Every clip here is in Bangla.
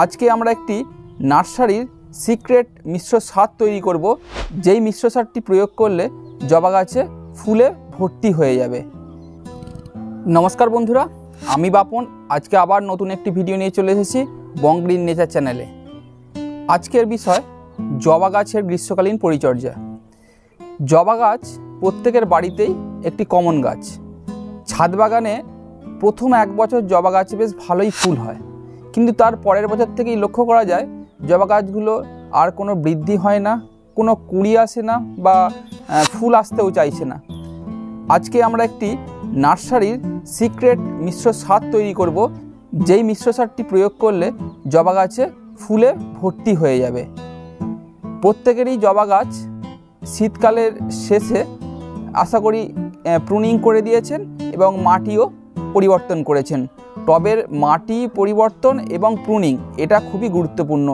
আজকে আমরা একটি নার্সারির সিক্রেট মিশ্র সার তৈরি করব, যেই মিশ্র সারটি প্রয়োগ করলে জবা গাছে ফুলে ভর্তি হয়ে যাবে। নমস্কার বন্ধুরা, আমি বাপন আজকে আবার নতুন একটি ভিডিও নিয়ে চলে এসেছি বং গ্রিন নেচার চ্যানেলে। আজকের বিষয় জবা গাছের গ্রীষ্মকালীন পরিচর্যা। জবা গাছ প্রত্যেকের বাড়িতেই একটি কমন গাছ। ছাদ বাগানে প্রথম এক বছর জবা গাছে বেশ ভালোই ফুল হয়, কিন্তু তার পরের বছর থেকেই লক্ষ্য করা যায় জবা গাছগুলো আর কোনো বৃদ্ধি হয় না, কোনো কুঁড়ি আসে না বা ফুল আসতেও চাইছে না। আজকে আমরা একটি নার্সারির সিক্রেট মিশ্র সার তৈরি করব, যেই মিশ্র সারটি প্রয়োগ করলে জবা গাছে ফুলে ভর্তি হয়ে যাবে। প্রত্যেকেরই জবা গাছ শীতকালের শেষে আশা করি প্রুনিং করে দিয়েছেন এবং মাটিও পরিবর্তন করেছেন। টবের মাটি পরিবর্তন এবং প্রুনিং এটা খুবই গুরুত্বপূর্ণ।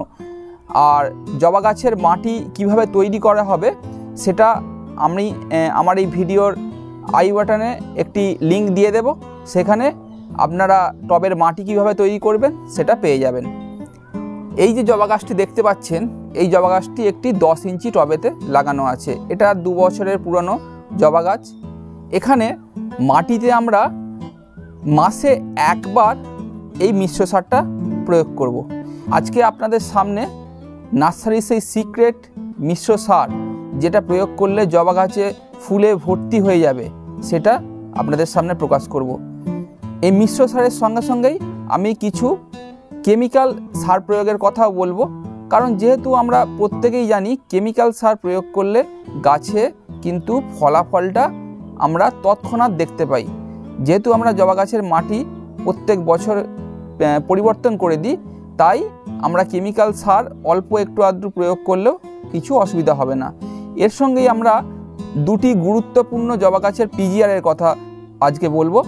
আর জবা গাছের মাটি কিভাবে তৈরি করা হবে সেটা আমি আমার এই ভিডিওর আই বাটনে একটি লিঙ্ক দিয়ে দেব, সেখানে আপনারা টবের মাটি কিভাবে তৈরি করবেন সেটা পেয়ে যাবেন। এই যে জবা গাছটি দেখতে পাচ্ছেন, এই জবা গাছটি একটি 10 ইঞ্চি টবেতে লাগানো আছে। এটা 2 বছরের পুরনো জবা গাছ। এখানে মাটিতে আমরা মাসে একবার এই মিশ্র সারটা প্রয়োগ করব। আজকে আপনাদের সামনে নার্সারির সেই সিক্রেট মিশ্র সার, যেটা প্রয়োগ করলে জবা গাছে ফুলে ভর্তি হয়ে যাবে, সেটা আপনাদের সামনে প্রকাশ করব। এই মিশ্র সারের সঙ্গে সঙ্গেই আমি কিছু কেমিক্যাল সার প্রয়োগের কথাও বলবো, কারণ যেহেতু আমরা প্রত্যেকেই জানি কেমিক্যাল সার প্রয়োগ করলে গাছে কিন্তু ফলাফলটা আমরা তৎক্ষণাৎ দেখতে পাই। যেহেতু আমরা জবা গাছের মাটি প্রত্যেক বছর পরিবর্তন করে দিই, তাই আমরা কেমিক্যাল সার অল্প একটু আধটু প্রয়োগ করলেও কিছু অসুবিধা হবে না। এর সঙ্গেই আমরা দুটি গুরুত্বপূর্ণ জবা গাছের পিজিআরের কথা আজকে বলবো,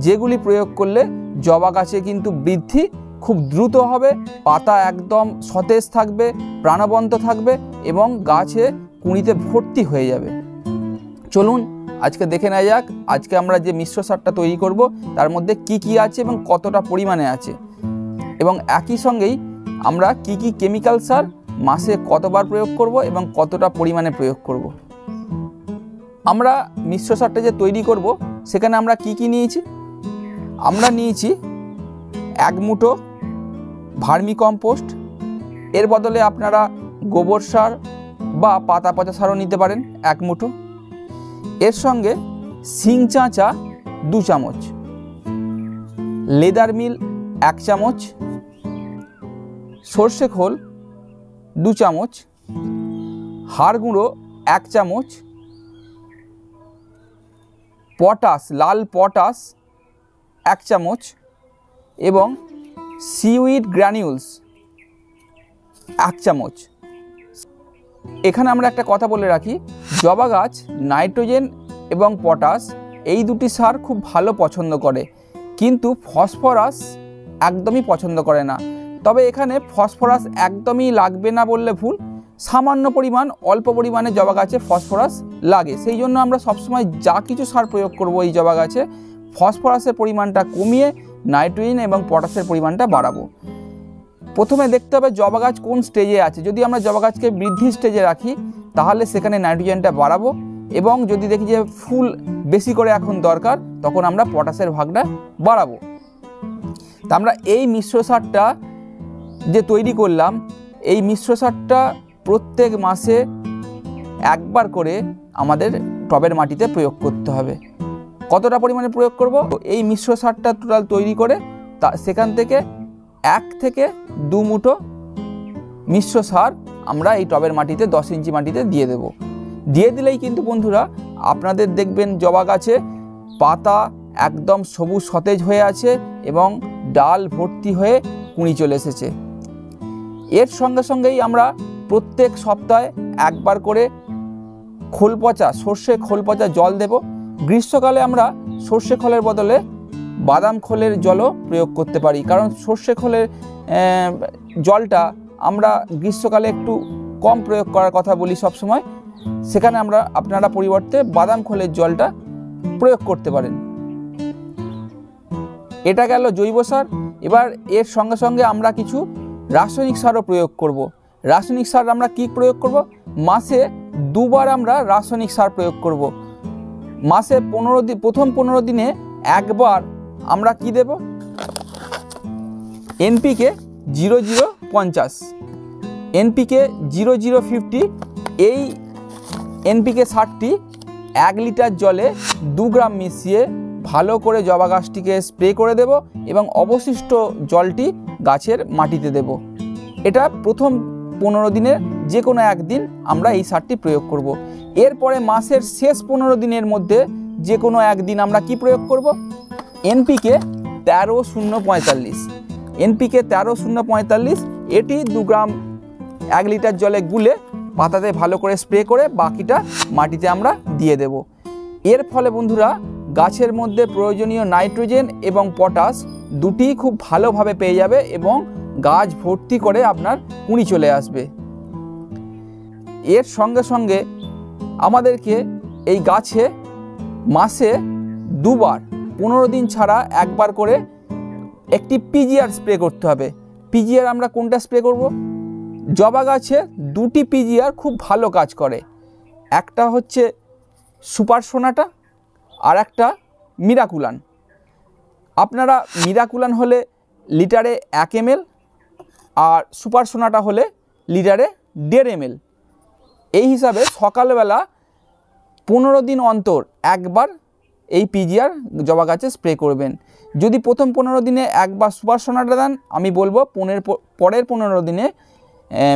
যেগুলি প্রয়োগ করলে জবা গাছে কিন্তু বৃদ্ধি খুব দ্রুত হবে, পাতা একদম সতেজ থাকবে, প্রাণবন্ত থাকবে এবং গাছে কুঁড়িতে ভর্তি হয়ে যাবে। চলুন আজকে দেখে নেওয়া যাক আজকে আমরা যে মিশ্র সারটা তৈরি করব তার মধ্যে কি কি আছে এবং কতটা পরিমাণে আছে, এবং একই সঙ্গেই আমরা কি কি কেমিক্যাল সার মাসে কতবার প্রয়োগ করব এবং কতটা পরিমাণে প্রয়োগ করব। আমরা মিশ্র সারটা যে তৈরি করব সেখানে আমরা কি কি নিয়েছি? আমরা নিয়েছি 1 মুঠো ভার্মি কম্পোস্ট, এর বদলে আপনারা গোবর সার বা পাতা পচা সারও নিতে পারেন 1 মুঠো। এর সঙ্গে শিং চাঁচা 2 চামচ, লেদার মিল 1 চামচ, সর্ষে খোল 2 চামচ, হাড় গুঁড়ো 1 চামচ, পটাশ, লাল পটাশ 1 চামচ এবং সিউইড গ্র্যানিউলস 1 চামচ। এখানে আমরা একটা কথা বলে রাখি, জবা গাছ নাইট্রোজেন এবং পটাশ এই দুটি সার খুব ভালো পছন্দ করে, কিন্তু ফসফরাস একদমই পছন্দ করে না। তবে এখানে ফসফরাস একদমই লাগবে না বললে ভুল, সামান্য পরিমাণ অল্প পরিমাণে জবা গাছে ফসফরাস লাগে। সেই জন্য আমরা সবসময় যা কিছু সার প্রয়োগ করব এই জবা গাছে ফসফরাসের পরিমাণটা কমিয়ে নাইট্রোজেন এবং পটাশের পরিমাণটা বাড়াবো। প্রথমে দেখতে হবে জবা গাছ কোন স্টেজে আছে। যদি আমরা জবা গাছকে বৃদ্ধি স্টেজে রাখি তাহলে সেখানে নাইট্রোজেনটা বাড়াবো, এবং যদি দেখি যে ফুল বেশি করে এখন দরকার তখন আমরা পটাশের ভাগটা বাড়াবো। তা আমরা এই মিশ্র সারটা যে তৈরি করলাম, এই মিশ্র সারটা প্রত্যেক মাসে একবার করে আমাদের টবের মাটিতে প্রয়োগ করতে হবে। কতটা পরিমাণে প্রয়োগ করব? এই মিশ্র সারটা টোটাল তৈরি করে সেখান থেকে 1 থেকে 2 মুঠো মিশ্র সার আমরা এই টবের মাটিতে 10 ইঞ্চি মাটিতে দিয়ে দেব। দিয়ে দিলেই কিন্তু বন্ধুরা আপনাদের দেখবেন জবা গাছে পাতা একদম সবুজ সতেজ হয়ে আছে এবং ডাল ভর্তি হয়ে কুঁড়ি চলে এসেছে। এর সঙ্গে সঙ্গেই আমরা প্রত্যেক সপ্তাহে একবার করে খোল পচা, সর্ষে খোল পচা জল দেব। গ্রীষ্মকালে আমরা সর্ষে খোলের বদলে বাদাম খোলের জলও প্রয়োগ করতে পারি, কারণ সর্ষে খোলের জলটা আমরা গ্রীষ্মকালে একটু কম প্রয়োগ করার কথা বলি সবসময়, সেখানে আপনারা পরিবর্তে বাদাম খোলের জলটা প্রয়োগ করতে পারেন। এটা গেল জৈব সার। এবার এর সঙ্গে সঙ্গে আমরা কিছু রাসায়নিক সারও প্রয়োগ করব। রাসায়নিক সার আমরা কি প্রয়োগ করব? মাসে 2 বার আমরা রাসায়নিক সার প্রয়োগ করব। মাসে 15 দিন, প্রথম 15 দিনে একবার আমরা কি দেব? NPK 0050, NPK 0050। এই এনপিকে সারটি 1 লিটার জলে 2 গ্রাম মিশিয়ে ভালো করে জবা গাছটিকে স্প্রে করে দেব এবং অবশিষ্ট জলটি গাছের মাটিতে দেব। এটা প্রথম 15 দিনের যে কোনো একদিন আমরা এই সারটি প্রয়োগ করব। এরপরে মাসের শেষ 15 দিনের মধ্যে যে কোনো একদিন আমরা কি প্রয়োগ করব? NPK 13-0-45, NPK 13-0-45। এটি 2 গ্রাম 1 লিটার জলে গুলে পাতাতে ভালো করে স্প্রে করে বাকিটা মাটিতে আমরা দিয়ে দেব। এর ফলে বন্ধুরা গাছের মধ্যে প্রয়োজনীয় নাইট্রোজেন এবং পটাশ দুটিই খুব ভালোভাবে পেয়ে যাবে এবং গাছ ভর্তি করে আপনার কুঁড়ি চলে আসবে। এর সঙ্গে সঙ্গে আমাদেরকে এই গাছে মাসে 2 বার 15 দিন ছাড়া একবার করে একটি পিজিআর স্প্রে করতে হবে। পিজিআর আমরা কোনটা স্প্রে করব? জবা গাছে 2টি পিজিআর খুব ভালো কাজ করে। একটা হচ্ছে সুপার সোনাটা আর একটা মিরাকুলান। আপনারা মিরাকুলান হলে লিটারে 1 ml আর সুপার সোনাটা হলে লিটারে 1.5 ml। এই হিসাবে সকালবেলা 15 দিন অন্তর একবার এই পিজিআর জবা গাছে স্প্রে করবেন। যদি প্রথম 15 দিনে একবার সুপার সোনাটা দেন, আমি বলবো পরের 15 দিনে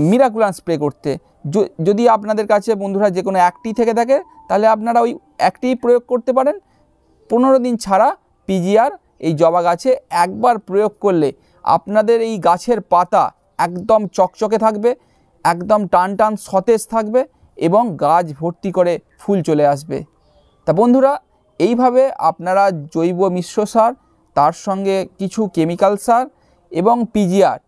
মিরাকুলান স্প্রে করতে। যদি আপনাদের কাছে বন্ধুরা যে কোনো একটি থেকে থাকে তাহলে আপনারা ওই একটি প্রয়োগ করতে পারেন। 15 দিন ছাড়া পিজিআর এই জবা গাছে একবার প্রয়োগ করলে আপনাদের এই গাছের পাতা একদম চকচকে থাকবে, একদম টান টান সতেজ থাকবে এবং গাছ ভর্তি করে ফুল চলে আসবে। তা বন্ধুরা এইভাবে আপনারা জৈব মিশ্র সার, তার সঙ্গে কিছু কেমিক্যাল সার এবং পিজিআর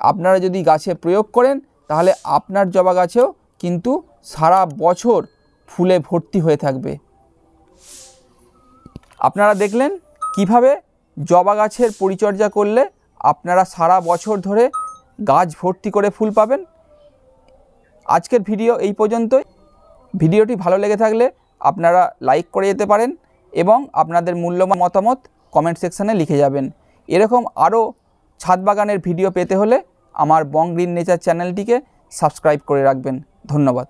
আপনারা যদি গাছে প্রয়োগ করেন তাহলে আপনার জবা গাছেও কিন্তু সারা বছর ফুলে ভর্তি হয়ে থাকবে। আপনারা দেখলেন কিভাবে জবা গাছের পরিচর্যা করলে আপনারা সারা বছর ধরে গাছ ভর্তি করে ফুল পাবেন। আজকের ভিডিও এই পর্যন্তই। ভিডিওটি ভালো লেগে থাকলে আপনারা লাইক করে যেতে পারেন এবং আপনাদের মূল্যবান মতামত কমেন্ট সেকশানে লিখে যাবেন। এরকম আরও ছাদ বাগানের ভিডিও পেতে হলে আমার বং গ্রিন নেচার চ্যানেলটিকে সাবস্ক্রাইব করে রাখবেন। ধন্যবাদ।